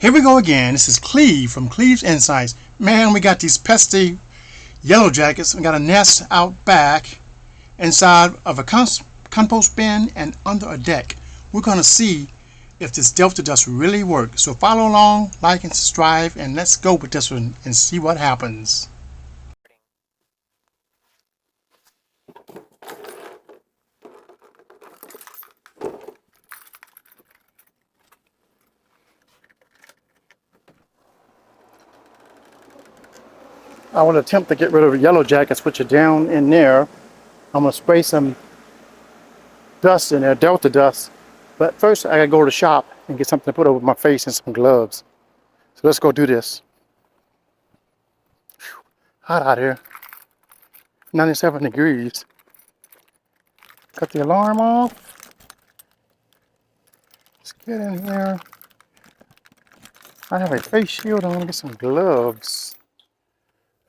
Here we go again. This is Cleve from Cleve's Insights. Man, we got these pesty yellow jackets. We got a nest out back inside of a compost bin and under a deck. We're going to see if this Delta dust really works. So follow along, like and subscribe, and let's go with this one and see what happens. I want to attempt to get rid of the yellow jackets, which are down in there. I'm going to spray some dust in there, Delta dust. But first, I got to go to the shop and get something to put over my face and some gloves. So let's go do this. Whew, hot out here. 97 degrees. Cut the alarm off. Let's get in here. I have a face shield. I'm going to get some gloves.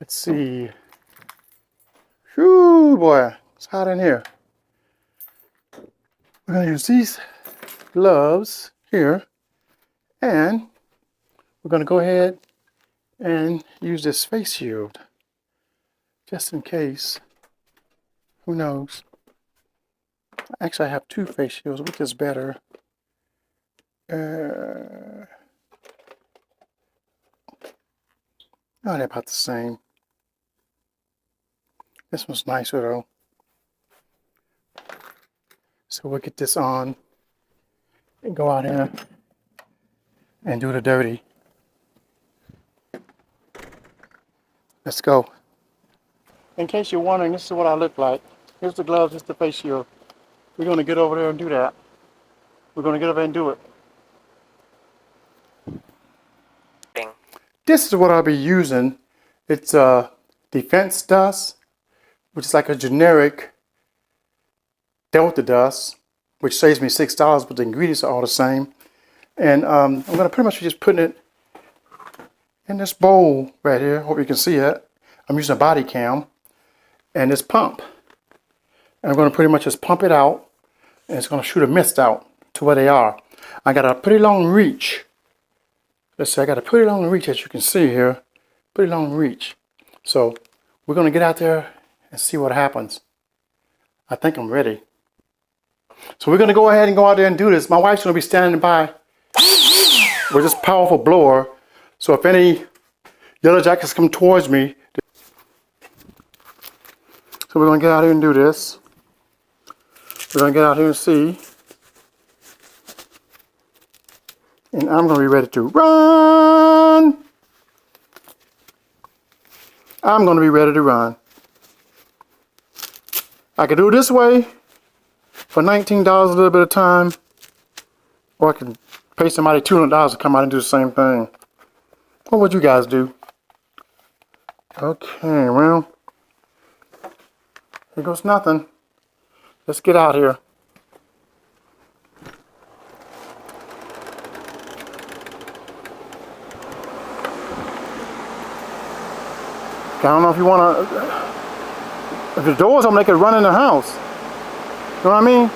Let's see. Whew, boy, it's hot in here. We're going to use these gloves here, and we're going to go ahead and use this face shield just in case. Who knows? Actually, I have two face shields. Which is better? Oh, they're about the same. This one's nicer though. So we'll get this on and go out here and do the dirty. Let's go. In case you're wondering, this is what I look like. Here's the gloves, here's the face shield. We're going to get over there and do that. We're going to get over there and do it. This is what I'll be using. It's defense dust, which is like a generic Delta dust, which saves me $6, but the ingredients are all the same. And I'm going to pretty much be just putting it in this bowl right here. Hope you can see it. I'm using a body cam and this pump. And I'm going to pretty much just pump it out, and it's going to shoot a mist out to where they are. I got a pretty long reach. Let's see, I got a pretty long reach, as you can see here. Pretty long reach. So we're going to get out there and see what happens. I think I'm ready. So we're going to go ahead and go out there and do this. My wife's going to be standing by with this powerful blower. So if any yellow jackets come towards me. So we're going to get out here and do this. We're going to get out here and see. And I'm going to be ready to run. I'm going to be ready to run. I could do it this way for $19 a little bit of time, or I can pay somebody $200 to come out and do the same thing. What would you guys do? Okay, well, here goes nothing. Let's get out here. I don't know if you want to. If the door's open, they could run in the house. You know what I mean?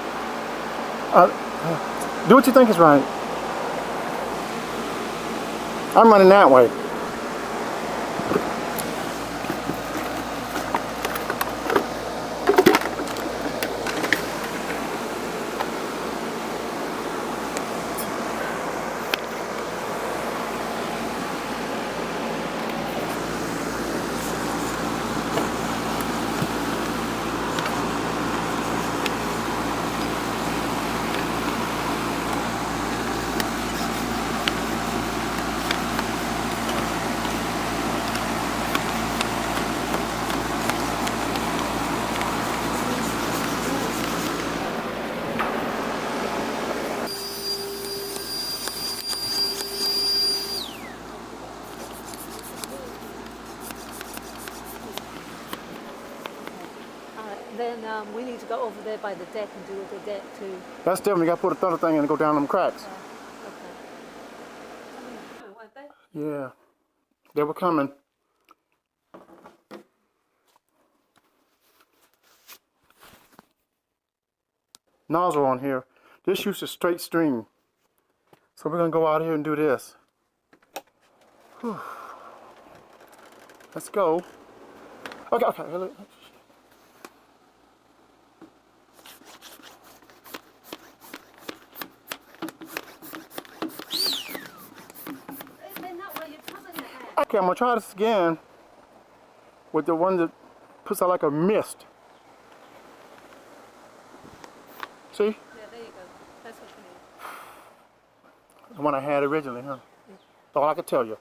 Do what you think is right. I'm running that way. Then we need to go over there by the deck and do the deck too. That's different. You got to put a thunder thing in and go down them cracks. Okay. Yeah, they were coming. Nozzle on here. This shoots a straight stream. So we're going to go out here and do this. Whew. Let's go. Okay, okay. They're not where you're coming at. Okay, I'm gonna try this again with the one that puts out like a mist. See? Yeah, there you go. That's what you need. The one I had originally, huh? That's all I could tell you.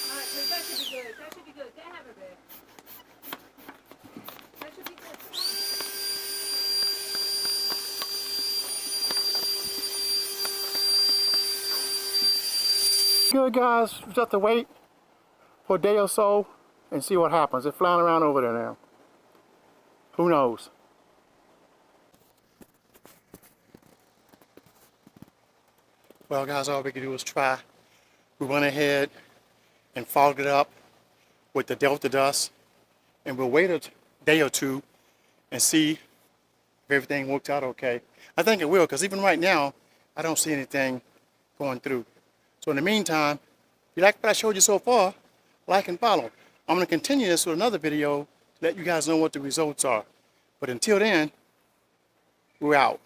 Alright, so that should be good. That should be good. Get have it there. That should be good. Good guys, we just have to wait for a day or so and see what happens. They're flying around over there now. Who knows? Well guys, all we can do is try. We went ahead and fogged it up with the Delta dust, and we'll wait a day or two and see if everything works out okay. I think it will, because even right now I don't see anything going through. So in the meantime, if you like what I showed you so far, like and follow. I'm going to continue this with another video to let you guys know what the results are. But until then, we're out.